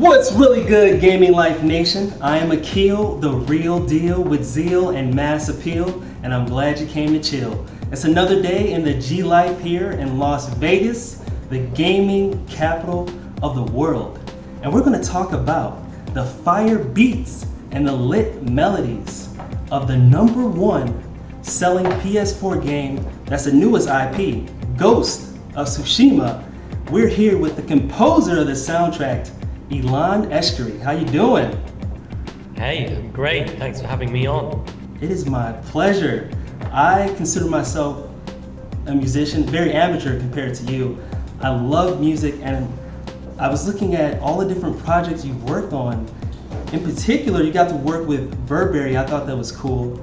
What's really good, Gaming Life Nation? I am Akil, the real deal with zeal and mass appeal, and I'm glad you came to chill. It's another day in the GLYFE here in Las Vegas, the gaming capital of the world. And we're going to talk about the fire beats and the lit melodies of the #1 selling PS4 game that's the newest IP, Ghost of Tsushima. We're here with the composer of the soundtrack, Ilan Eshkeri. How you doing? Hey, I'm great. Thanks for having me on. It is my pleasure. I consider myself a musician, very amateur compared to you. I love music, and I was looking at all the different projects you've worked on. In particular, you got to work with Burberry. I thought that was cool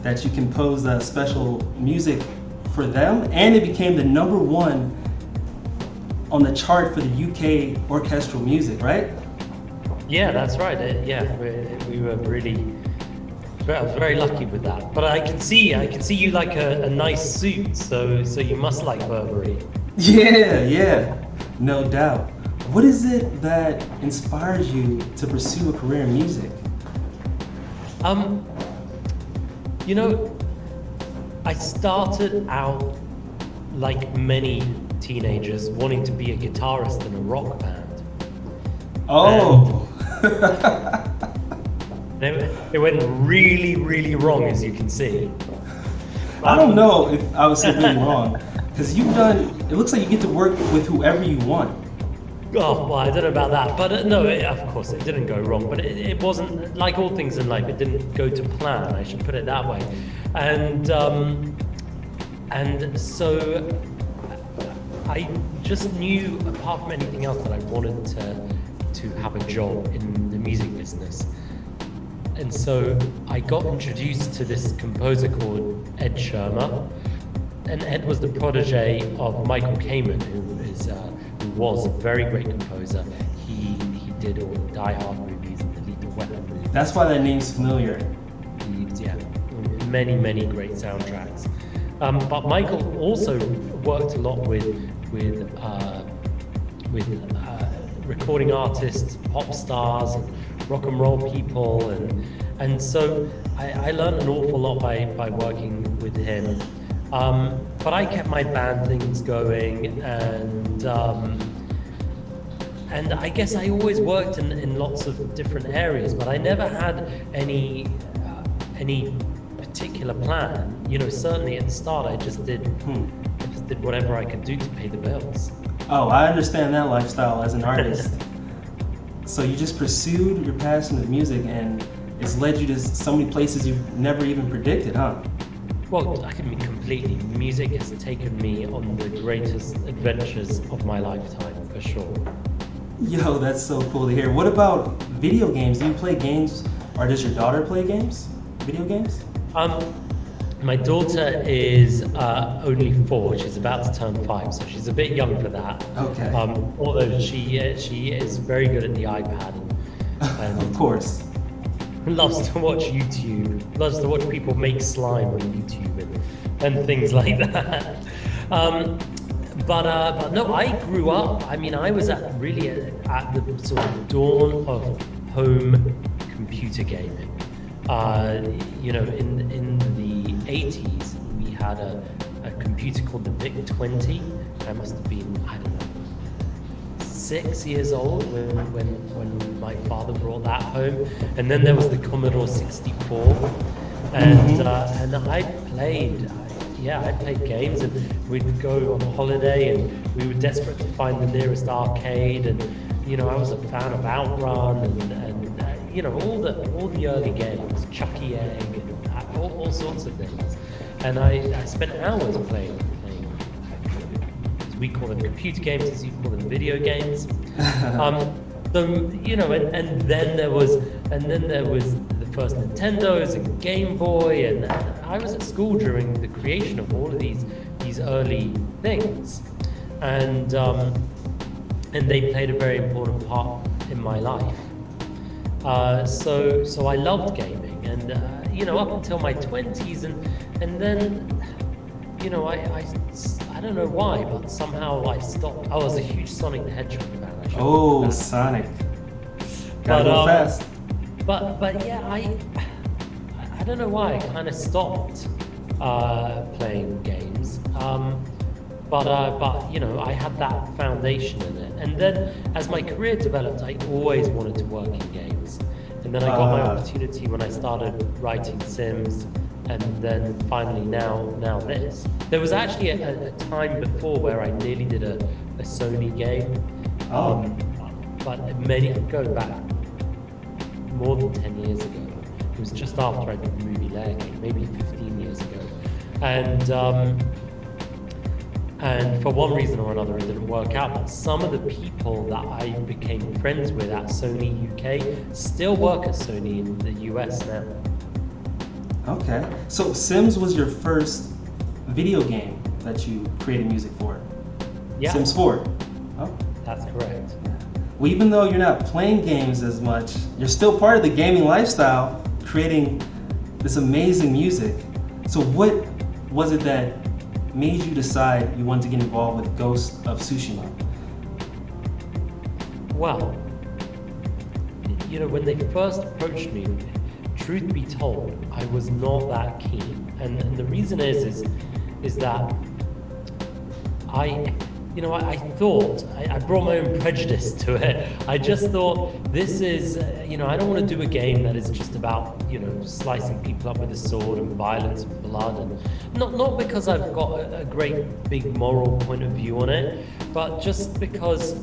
that you composed special music for them, and it became the #1 on the chart for the UK orchestral music, right? Yeah, that's right. We were really. I was very lucky with that. But I can see you like a nice suit, so you must like Burberry. Yeah, no doubt. What is it that inspires you to pursue a career in music? I started out like many teenagers wanting to be a guitarist in a rock band. Oh. It went really, really wrong, as you can see. I don't know if I would say really wrong, because it looks like you get to work with whoever you want. Oh, well, I don't know about that, but no, of course it didn't go wrong, but it wasn't, like all things in life, it didn't go to plan, I should put it that way. And so I just knew, apart from anything else, that I wanted to have a job in the music business. And so I got introduced to this composer called Ed Shermer, and Ed was the protege of Michael Kamen, who was a very great composer. He did all the Die Hard movies and the Lethal Weapon movies. That's why that name's familiar. Yeah, many great soundtracks. But Michael also worked a lot with recording artists, pop stars, and rock and roll people, and so I learned an awful lot by working with him. But I kept my band things going, and I guess I always worked in lots of different areas, but I never had any particular plan. Certainly at the start, I just did whatever I could do to pay the bills. Oh, I understand that lifestyle as an artist. So you just pursued your passion of music, and it's led you to so many places you've never even predicted, huh? Well, I can be completely. Music has taken me on the greatest adventures of my lifetime, for sure. Yo, that's so cool to hear. What about video games? Do you play games, or does your daughter play games? Video games? My daughter is only 4. She's about to turn 5, so she's a bit young for that. Okay. Although she is very good at the iPad. And of course. Loves to watch YouTube. Loves to watch people make slime on YouTube and things like that. But no, I grew up. I mean, I was at the sort of dawn of home computer gaming. In the 80s, we had a computer called the VIC-20. I must have been, I don't know, 6 years old when my father brought that home. And then there was the Commodore 64, and I played games, and we'd go on holiday, and we were desperate to find the nearest arcade, and I was a fan of Outrun and all the early games, Chucky Egg, and all sorts of things. And I spent hours playing. We call them computer games, as you call them video games. And then there was the first Nintendos and Game Boy, and I was at school during the creation of all of these early things, and they played a very important part in my life. So I loved gaming, and up until my 20s, and then I don't know why, but somehow I stopped. I was a huge Sonic the Hedgehog fan. Oh, Sonic. Gotta go fast. But yeah, I don't know why I kind of stopped playing games. But you know, I had that foundation in it, and then as my career developed, I always wanted to work in games, and then I got my opportunity when I started writing Sims, and then finally now this. There was actually a time before where I nearly did a Sony game, but going back more than 10 years ago. It was just after I did the movie Lair game, maybe 15 years ago, and for one reason or another, it didn't work out. But some of the people that I became friends with at Sony UK still work at Sony in the US now. Okay. So Sims was your first video game that you created music for? Yeah. Sims 4? Oh. That's correct. Well, even though you're not playing games as much, you're still part of the gaming lifestyle, creating this amazing music. So what was it that made you decide you wanted to get involved with Ghost of Tsushima? Well, you know, when they first approached me, truth be told, I was not that keen. And the reason is that I thought, I brought my own prejudice to it. I just thought, this is, you know, I don't want to do a game that is just about, you know, slicing people up with a sword and violence and blood. And not because I've got a great big moral point of view on it, but just because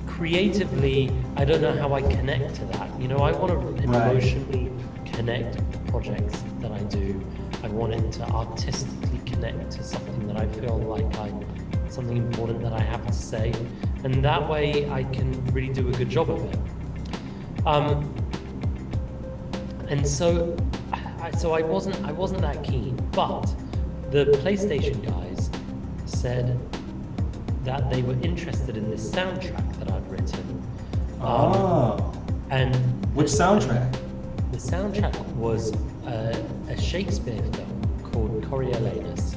creatively, I don't know how I connect to that. You know, I want to emotionally connect with the projects that I do. I want it to artistically connect to something that I feel like something important that I have to say, and that way I can really do a good job of it. And so I wasn't that keen, but the PlayStation guys said that they were interested in this soundtrack that I'd written. And which soundtrack? The soundtrack was a Shakespeare film called Coriolanus,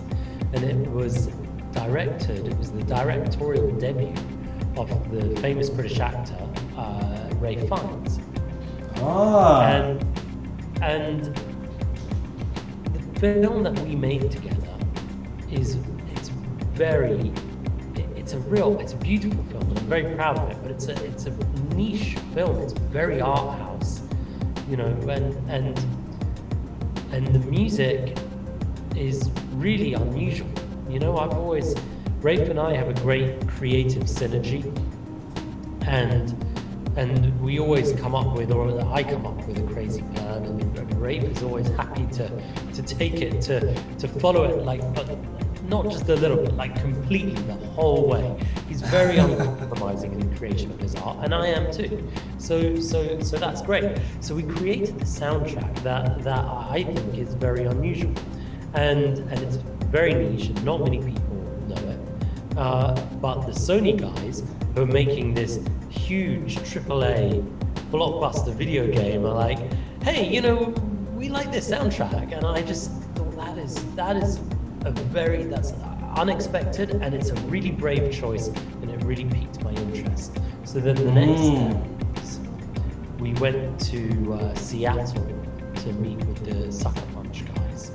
and it was the directorial debut of the famous British actor Ray Fiennes. And the film that we made together it's a beautiful film, and I'm very proud of it, but it's a niche film. It's very art house, you know, and the music is really unusual. You know, Rafe and I have a great creative synergy, and we always come up with, or I come up with a crazy plan, and Rafe is always happy to take it, to follow it, like, but not just a little bit, like completely the whole way. He's very uncompromising in the creation of his art, and I am too. So that's great. So we created the soundtrack that I think is very unusual, and it's very niche, and not many people know it. But the Sony guys who are making this huge AAA blockbuster video game are like, hey, you know, we like this soundtrack, and I just thought that's unexpected, and it's a really brave choice, and it really piqued my interest. So then the next step is we went to Seattle to meet with the Sucker Punch guys,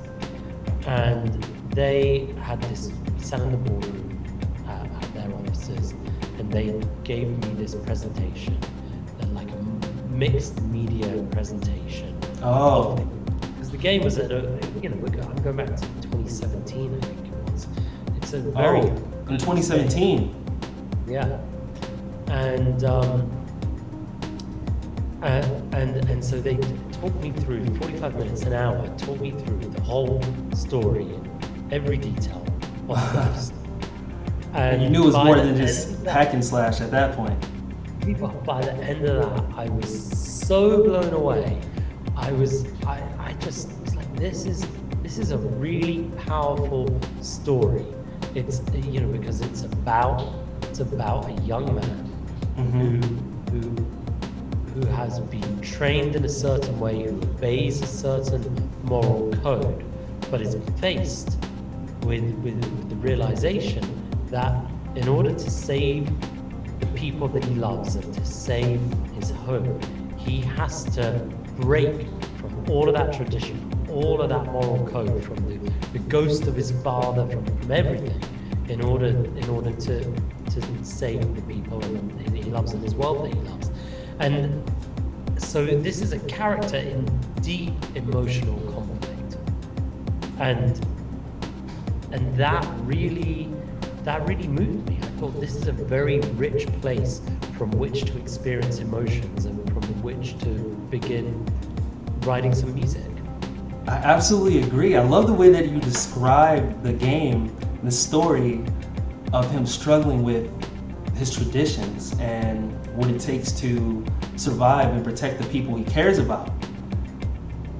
and they had this sat in the boardroom at their offices, and they gave me this presentation, like a mixed media presentation. Because the game was at I'm going back to 2017, I think it was. It's a very in 2017. Yeah, and so they talked me through 45 minutes, an hour, talked me through the whole story and every detail of the Ghost. And you knew it was more than just hack and slash at that point. By the end of that, I was so blown away. I just was like, this is a really powerful story. It's, you know, because it's about a young man who has been trained in a certain way, who obeys a certain moral code, but is faced with the realization that in order to save the people that he loves and to save his home, he has to break from all of that tradition, all of that moral code, from the ghost of his father, from everything, in order to save the people that he loves and his world that he loves. And so this is a character in deep emotional conflict, and that really moved me. I thought this is a very rich place from which to experience emotions and from which to begin writing some music. I absolutely agree. I love the way that you describe the game, the story of him struggling with his traditions and what it takes to survive and protect the people he cares about.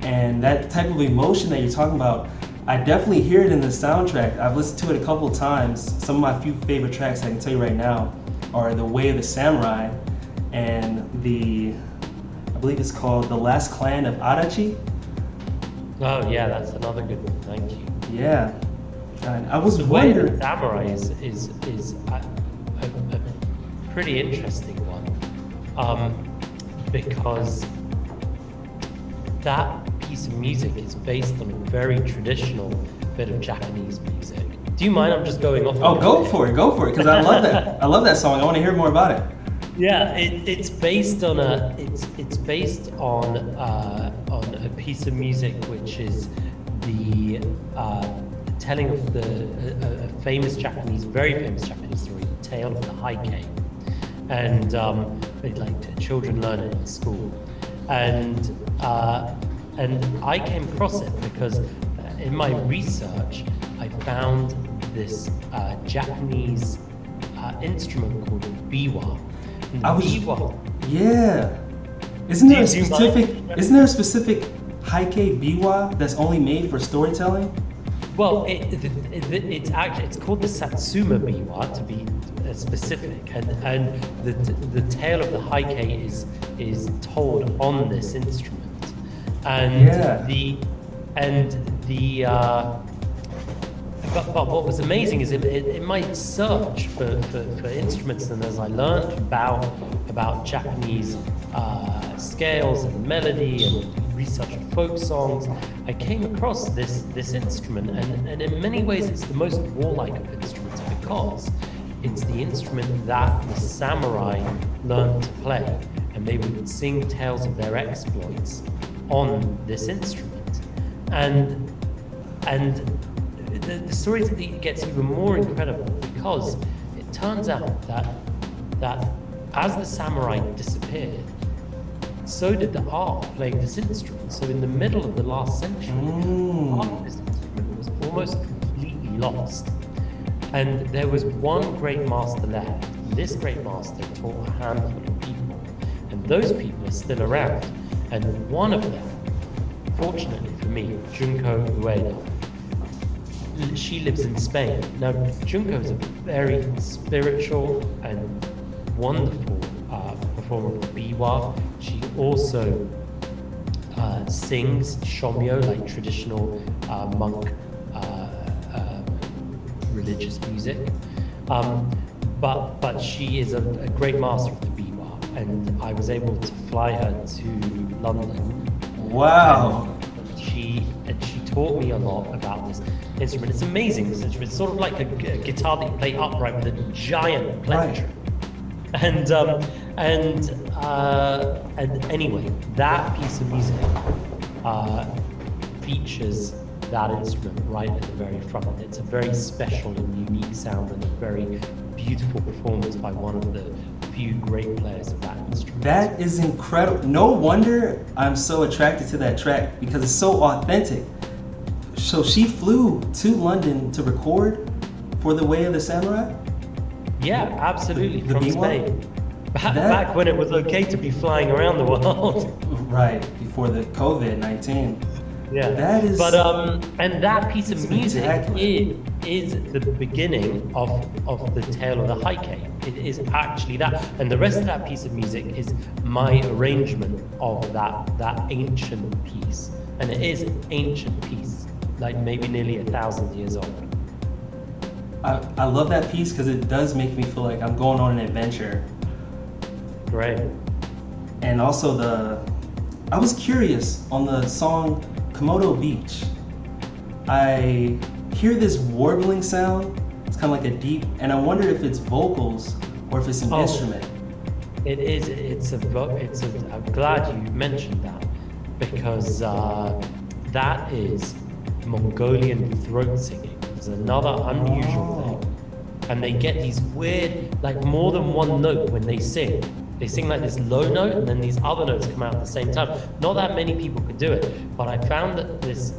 And that type of emotion that you're talking about, I definitely hear it in the soundtrack. I've listened to it a couple of times. Some of my few favorite tracks I can tell you right now are The Way of the Samurai and I believe it's called The Last Clan of Adachi. Oh yeah, that's another good one. Thank you. Yeah, and I was The Way of wondering. the Samurai is a pretty interesting one, because that piece of music is based on a very traditional bit of Japanese music. Do you mind? I'm just going off. Oh, go for it, because I love that. I love that song. I want to hear more about it. Yeah, it's based on a piece of music which is the telling of a famous Japanese, very famous Japanese story, the tale of the Heike, and children learn it in school, and I came across it because in my research I found this Japanese instrument called Biwa. Biwa. Yeah. Isn't there a specific Heike Biwa that's only made for storytelling? Well, it's called the Satsuma Biwa, to be specific, and the tale of the Heike is told on this instrument, But what was amazing is in my search for instruments, and as I learned about Japanese scales and melody and researched folk songs, I came across this instrument, and in many ways it's the most warlike of instruments because it's the instrument that the samurai learned to play, and they would sing tales of their exploits on this instrument. And the story gets even more incredible because it turns out that as the samurai disappeared, so did the art of playing this instrument. So in the middle of the last century, the art of this instrument was almost completely lost. And there was one great master left. This great master taught a handful of people, and those people are still around. And one of them, fortunately for me, Junko Ueda, she lives in Spain. Now, Junko is a very spiritual and wonderful performer of biwa. She also sings shomyo, like traditional monk religious music. But she is a great master of the biwa, and I was able to fly her to London. Wow. And she taught me a lot about this instrument. It's amazing, this instrument. It's sort of like a guitar that you play upright with a giant plectrum. Right. And anyway, that piece of music features that instrument right at the very front. It's a very special and unique sound, and a very beautiful performance by one of the few great players of that instrument. That is incredible. No wonder I'm so attracted to that track, because it's so authentic. So she flew to London to record for The Way of the Samurai? Yeah, absolutely, the from Biwa? Spain. Back when it was okay to be flying around the world. Right, before the COVID-19. Yeah, that is. But and that piece of music is the beginning of the tale of the Heike. It is actually that, and the rest of that piece of music is my arrangement of that ancient piece, and it is an ancient piece, like maybe nearly 1,000 years old. I love that piece because it does make me feel like I'm going on an adventure. Great. And also I was curious on the song Komodo Beach. I hear this warbling sound. It's kind of like a deep, and I wonder if it's vocals or if it's an instrument. It is. I'm glad you mentioned that, because that is Mongolian throat singing. It's another unusual thing, and they get these weird, like more than one note when they sing. They sing like this low note, and then these other notes come out at the same time. Not that many people could do it, but I found that this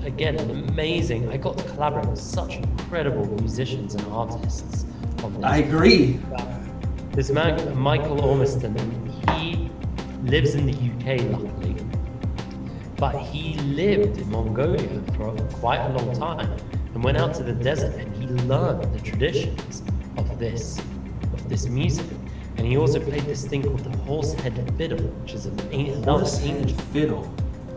again, an amazing. I got to collaborate with such incredible musicians and artists on this. I agree. This man, Michael Ormiston, he lives in the UK, luckily, but he lived in Mongolia for quite a long time and went out to the desert, and he learned the traditions of this music. And he also played this thing called the horse-head fiddle, which is another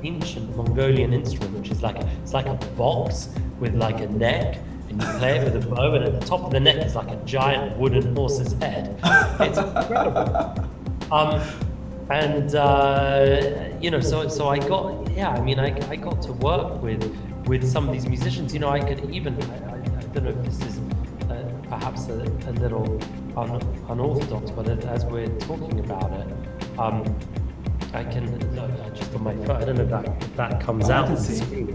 ancient Mongolian instrument, which is it's like a box with like a neck, and you play it with a bow, and at the top of the neck is like a giant wooden horse's head. It's incredible. So I got to work with some of these musicians. You know, I could even, I don't know if this is perhaps a little unorthodox, but as we're talking about it, I just on my phone, I don't know if that comes out. I can see.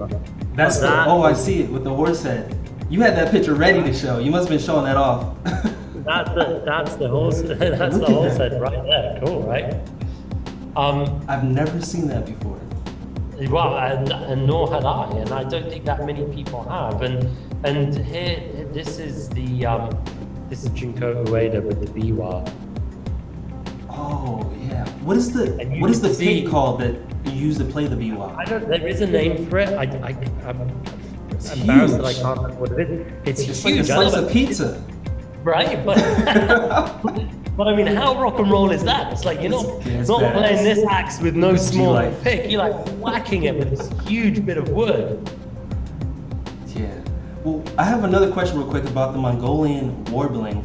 That's I see it with the horse head. You had that picture ready to show. You must have been showing that off. That's the horse. That's the horse head right there. Cool, right? I've never seen that before. Well, and nor had I, and I don't think that many people have. And here, this is Junko Ueda with the Biwa. Oh yeah. What is the pig called that you use to play the Biwa? I don't. There is a name for it. I'm it's embarrassed huge. that I can't remember what it is. It's like huge. a slice of pizza. Right, but but I mean, how rock and roll is that? It's like you're not playing this axe with no small pick. You're like whacking it with this huge bit of wood. Yeah. Well, I have another question real quick about the Mongolian warbling.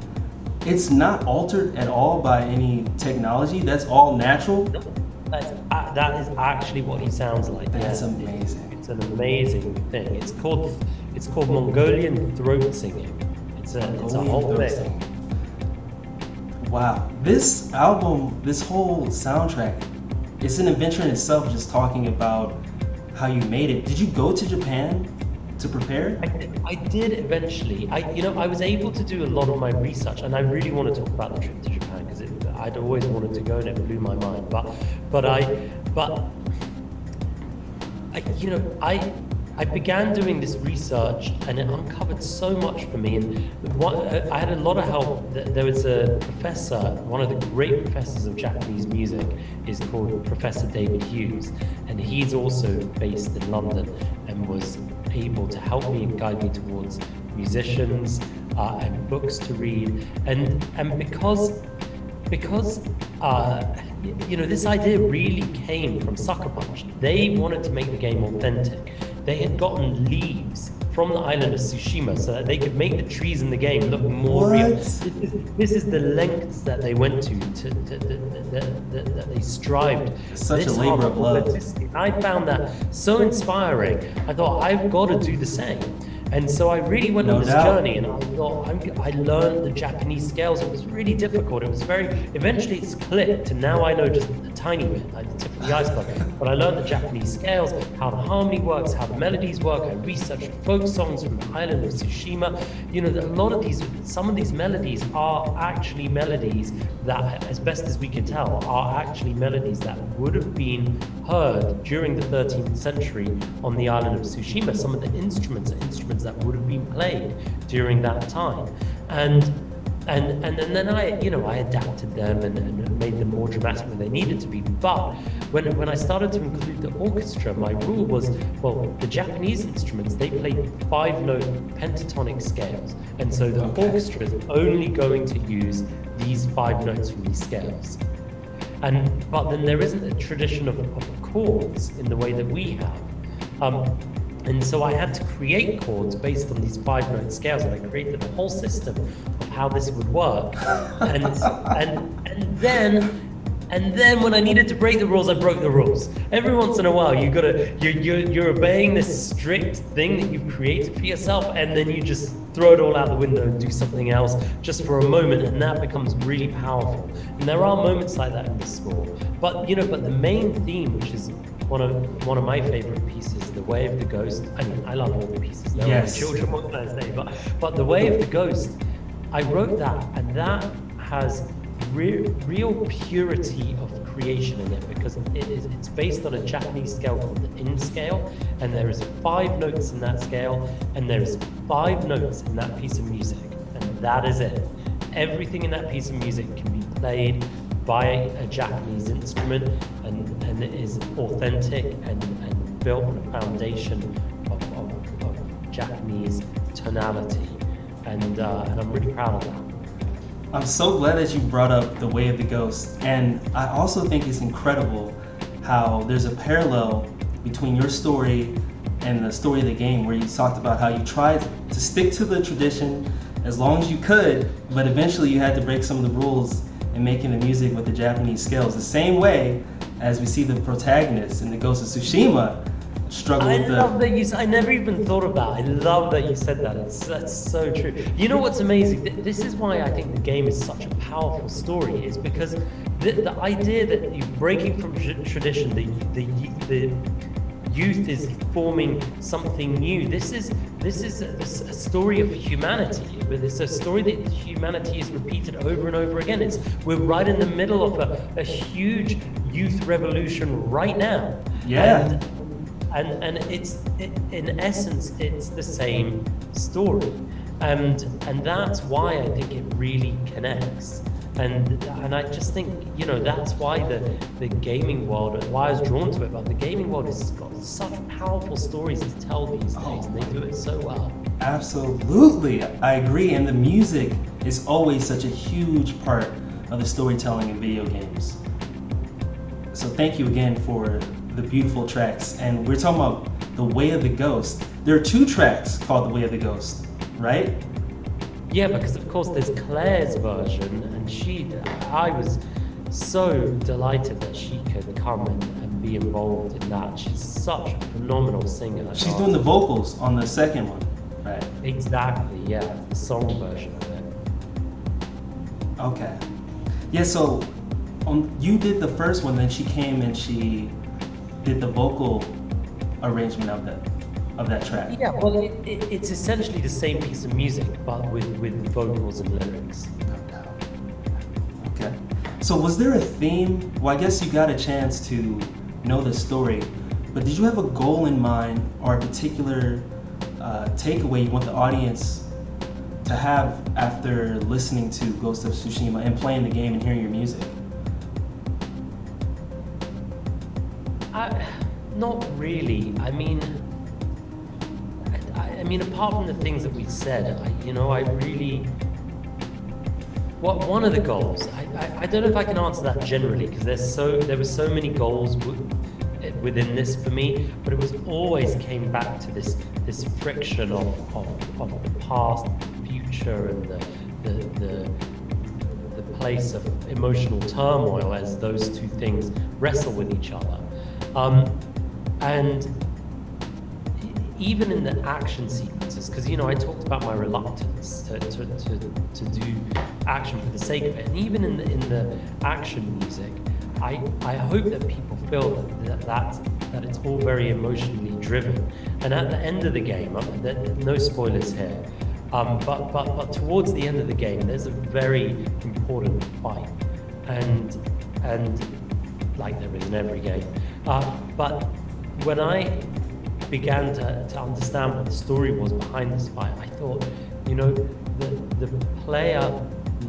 It's not altered at all by any technology. That's all natural. That is actually what he sounds like. That's amazing. It's an amazing thing. It's called Mongolian throat singing. It's a whole thing. Wow, this album, this whole soundtrack, it's an adventure in itself. Just talking about how you made it. Did you go to Japan to prepare? I did eventually. I was able to do a lot of my research, and I really want to talk about the trip to Japan because I'd always wanted to go, and it blew my mind. I began doing this research, and it uncovered so much for me. And I had a lot of help. There was a professor, one of the great professors of Japanese music, is called Professor David Hughes, and he's also based in London, and was able to help me and guide me towards musicians and books to read. And because this idea really came from Sucker Punch. They wanted to make the game authentic. They had gotten leaves from the island of Tsushima so that they could make the trees in the game look more real. This is the lengths that they went to that they strived. Such a labor of love. I found that so inspiring. I thought, I've got to do the same. And so I really went on this journey, and I thought, I learned the Japanese scales. It was really difficult. It was eventually it's clicked, and now I know just a tiny bit, like the tip of the iceberg. But I learned the Japanese scales, how the harmony works, how the melodies work. I researched folk songs from the island of Tsushima. Some of these melodies are actually melodies that, as best as we can tell, are actually melodies that would have been heard during the 13th century on the island of Tsushima. Some of the instruments are instruments that would have been played during that time, and then I adapted them and made them more dramatic than they needed to be. But when I started to include the orchestra, my rule was, the Japanese instruments, they play 5-note pentatonic scales, and so the orchestra is only going to use these 5 notes from these scales. But then there isn't a tradition of chords in the way that we have. And so I had to create chords based on these 5-note scales, and I created a whole system of how this would work. And then And then when I needed to break the rules, I broke the rules. Every once in a while, you're obeying this strict thing that you've created for yourself, and then you just throw it all out the window and do something else just for a moment, and that becomes really powerful. And there are moments like that in the score. But but the main theme, which is one of my favorite pieces, The Way of the Ghost. I mean, I love all the pieces. They're all my children, what can I say? But The Way of the Ghost, I wrote that, and that has real purity of creation in it, because it's based on a Japanese scale called the In scale, and there is 5 notes in that scale, and there is 5 notes in that piece of music, and that is it. Everything in that piece of music can be played by a Japanese instrument, and it is authentic and built on a foundation of Japanese tonality, and I'm really proud of that. I'm so glad that you brought up The Way of the Ghost, and I also think it's incredible how there's a parallel between your story and the story of the game, where you talked about how you tried to stick to the tradition as long as you could, but eventually you had to break some of the rules in making the music with the Japanese scales. The same way as we see the protagonist in the Ghost of Tsushima struggle with the... I never even thought of that. I love that you said that. That's so true. You know what's amazing? This is why I think the game is such a powerful story, is because the idea that you're breaking from tradition, the youth is forming something new. This is a story of humanity, but it's a story that humanity is repeated over and over again. We're right in the middle of a huge youth revolution right now. Yeah. And in essence, it's the same story, and that's why I think it really connects. And I just think, that's why the gaming world, why I was drawn to it, but the gaming world has got such powerful stories to tell these days, and they do it so well. Absolutely, I agree, and the music is always such a huge part of the storytelling in video games. So thank you again for the beautiful tracks, and we're talking about The Way of the Ghost. There are 2 tracks called The Way of the Ghost, right? Yeah, because of course there's Claire's version, and I was so delighted that she could come and be involved in that. She's such a phenomenal singer. She's doing the vocals on the second one, right? Exactly, yeah, the song version of it. Okay. Yeah, so you did the first one, then she came and she did the vocal arrangement of that track. Yeah, well, it's essentially the same piece of music, but with vocals and lyrics. No doubt. Okay. So was there a theme? Well, I guess you got a chance to know the story, but did you have a goal in mind or a particular takeaway you want the audience to have after listening to Ghost of Tsushima and playing the game and hearing your music? Not really. I mean, apart from the things that we said, I really. One of the goals. I don't know if I can answer that generally, because there were so many goals within this for me, but it was always came back to this friction of the past, the future, and the place of emotional turmoil as those 2 things wrestle with each other. And even in the action sequences, because I talked about my reluctance to do action for the sake of it, and even in the action music, I hope that people feel that it's all very emotionally driven. And at the end of the game, no spoilers here, but towards the end of the game, there's a very important fight, and like there is in every game. But when I began to understand what the story was behind this fight, I thought, the player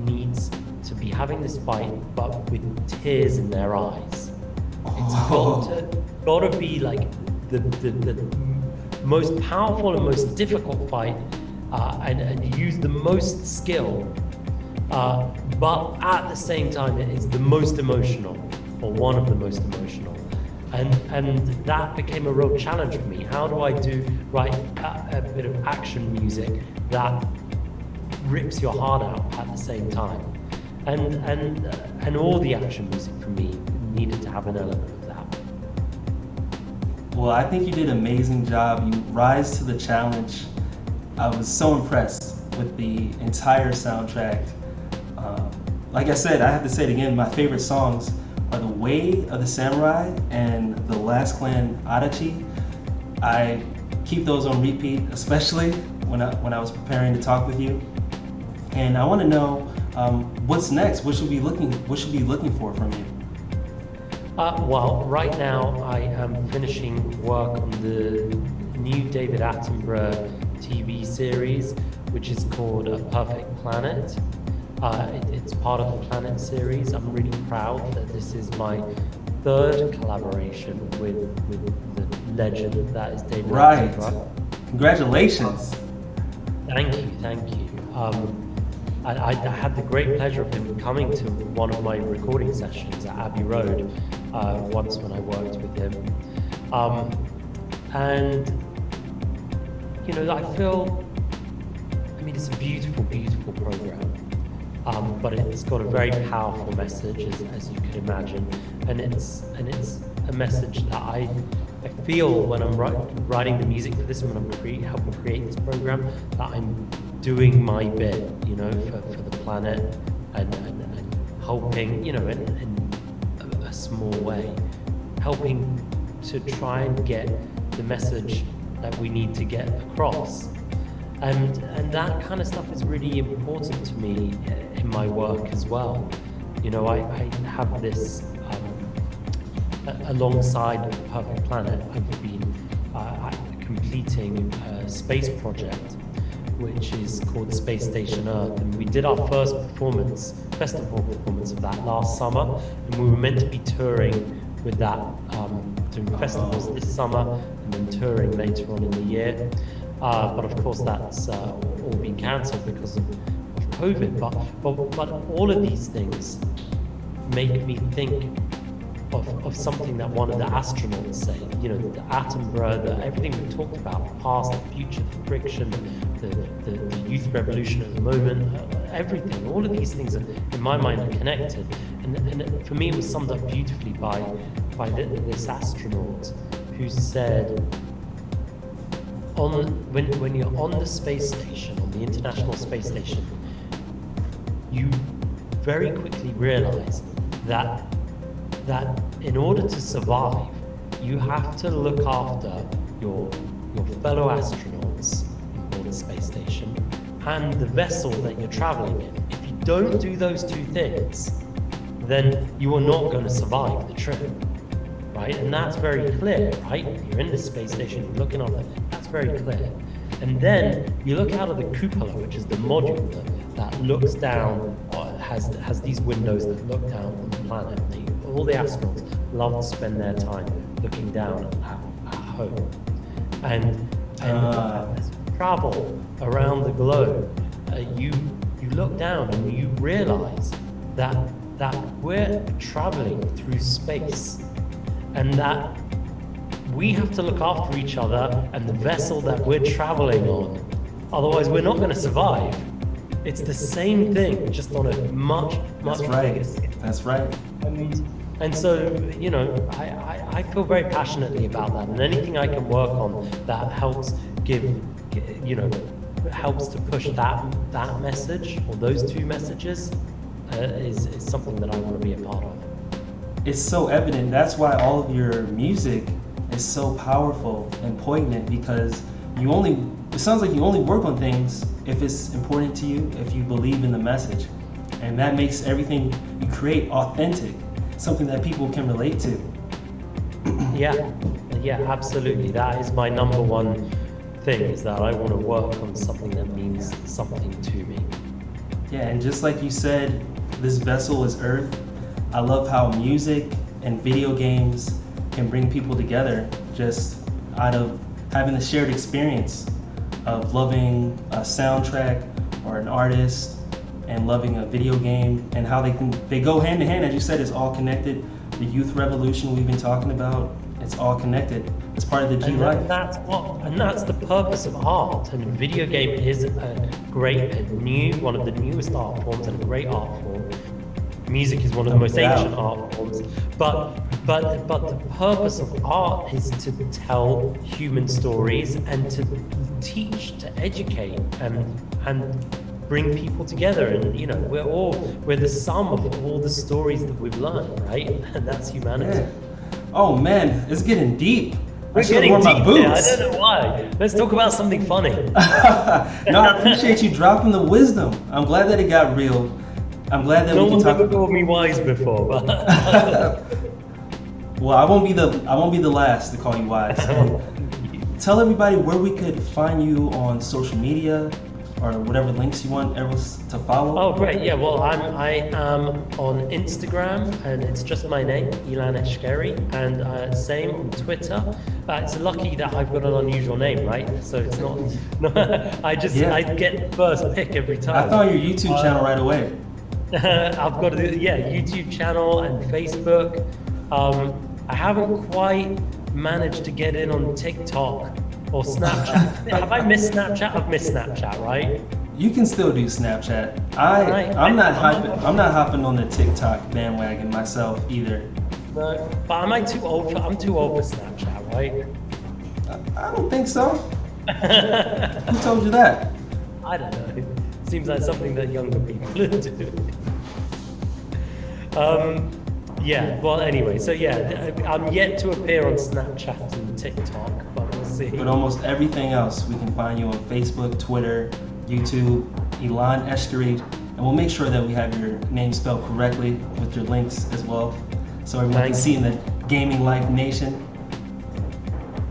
needs to be having this fight, but with tears in their eyes. It's got to be like the most powerful and most difficult fight, and use the most skill, but at the same time, it is the most emotional, or one of the most emotional. And that became a real challenge for me. How do I write a bit of action music that rips your heart out at the same time? And and all the action music for me needed to have an element of that. Well, I think you did an amazing job. You rise to the challenge. I was so impressed with the entire soundtrack. Like I said, I have to say it again, my favorite songs are The Way of the Samurai and The Last Clan Adachi. I keep those on repeat, especially when I was preparing to talk with you. And I want to know what's next. What should we be looking for from you? Well, right now I am finishing work on the new David Attenborough TV series, which is called A Perfect Planet. It's part of the Planet series. I'm really proud that this is my third collaboration with the legend that is David Attenborough. Congratulations. Thank you. I had the great pleasure of him coming to one of my recording sessions at Abbey Road once when I worked with him. And, you know, I mean, it's a beautiful, beautiful program. But it's got a very powerful message, as you can imagine, and it's a message that I feel when I'm writing the music for this, when I'm helping create this program, that I'm doing my bit, you know, for the planet and helping, you know, in a small way, helping to try and get the message that we need to get across. And that kind of stuff is really important to me in my work as well. You know, I have this, alongside Perfect Planet, I've been completing a space project, which is called Space Station Earth. And we did our first festival performance of that last summer, and we were meant to be touring with that, doing festivals this summer and then touring later on in the year. But of course that's all been cancelled because of COVID. But all of these things make me think of something that one of the astronauts said. You know, the Attenborough, everything we talked about, the past, the future, the friction, the youth revolution at the moment, everything. All of these things are, in my mind, are connected. And for me, it was summed up beautifully by this astronaut who said, when you're on the space station, on the International Space Station, you very quickly realize that in order to survive, you have to look after your fellow astronauts on the space station and the vessel that you're traveling in. If you don't do those two things, then you are not going to survive the trip. Right? And that's very clear, right? You're in the space station, you're looking up, that's very clear. And then you look out of the cupola, which is the module that looks down, or has these windows that look down on the planet. All the astronauts love to spend their time looking down at home. And as you travel around the globe, you look down and you realize that we're traveling through space, and that we have to look after each other and the vessel that we're traveling on. Otherwise, we're not going to survive. It's the same thing, just on a much bigger scale. That's right. And so, you know, I feel very passionately about that, and anything I can work on that helps helps to push that message, or those two messages, is something that I want to be a part of. It's so evident. That's why all of your music is so powerful and poignant, because it sounds like you only work on things if it's important to you, if you believe in the message. And that makes everything you create authentic, something that people can relate to. Yeah, absolutely. That is my number one thing, is that I want to work on something that means something to me. Yeah, and just like you said, this vessel is Earth. I love how music and video games can bring people together just out of having the shared experience of loving a soundtrack or an artist and loving a video game, and how they go hand in hand. As you said, it's all connected. The youth revolution we've been talking about, it's all connected. It's part of the GLYFE. And that's the purpose of art. And video game is one of the newest art forms, and a great art form. Music is one of the most ancient art forms, but the purpose of art is to tell human stories and to teach, to educate, and bring people together. And you know, we're the sum of all the stories that we've learned, right? And that's humanity. Yeah. Oh man, it's getting deep. We're getting deep here. I don't know why. Let's talk about something funny. No, I appreciate you dropping the wisdom. I'm glad that it got real. I'm glad that we can talk. No one ever called me wise before, but well, I won't be the last to call you wise. Tell everybody where we could find you on social media or whatever links you want everyone to follow. Oh, great. Yeah, well, I am on Instagram, and it's just my name, Ilan Eshkeri, and same on Twitter. It's lucky that I've got an unusual name, right? So it's not I get first pick every time. I found your YouTube channel right away. I've got YouTube channel and Facebook. I haven't quite managed to get in on TikTok or Snapchat. Have I missed Snapchat? I've missed Snapchat, right? You can still do Snapchat. I'm not hopping on the TikTok bandwagon myself either. No, but I'm too old for Snapchat, right? I don't think so. Who told you that? I don't know. Seems like something that younger people do. Yeah, well, anyway, so yeah, I'm yet to appear on Snapchat and TikTok, but we'll see. But almost everything else, we can find you on Facebook, Twitter, YouTube, Ilan Eshkeri, and we'll make sure that we have your name spelled correctly with your links as well, so everyone can see in the Gaming Life Nation.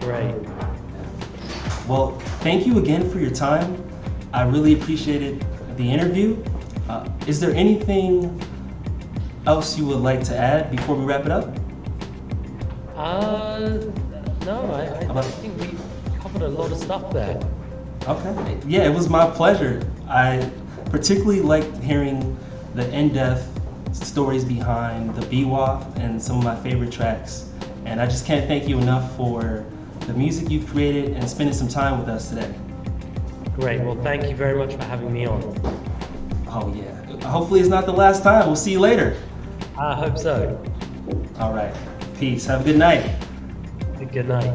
Great. Well, thank you again for your time. I really appreciated the interview. Is there anything else you would like to add before we wrap it up? No, I think we covered a lot of stuff there. Okay. Yeah, it was my pleasure. I particularly liked hearing the in-depth stories behind the Biwa and some of my favorite tracks. And I just can't thank you enough for the music you've created and spending some time with us today. Great. Well, thank you very much for having me on. Oh yeah. Hopefully it's not the last time. We'll see you later. I hope so. All right. Peace. Have a good night. Good night.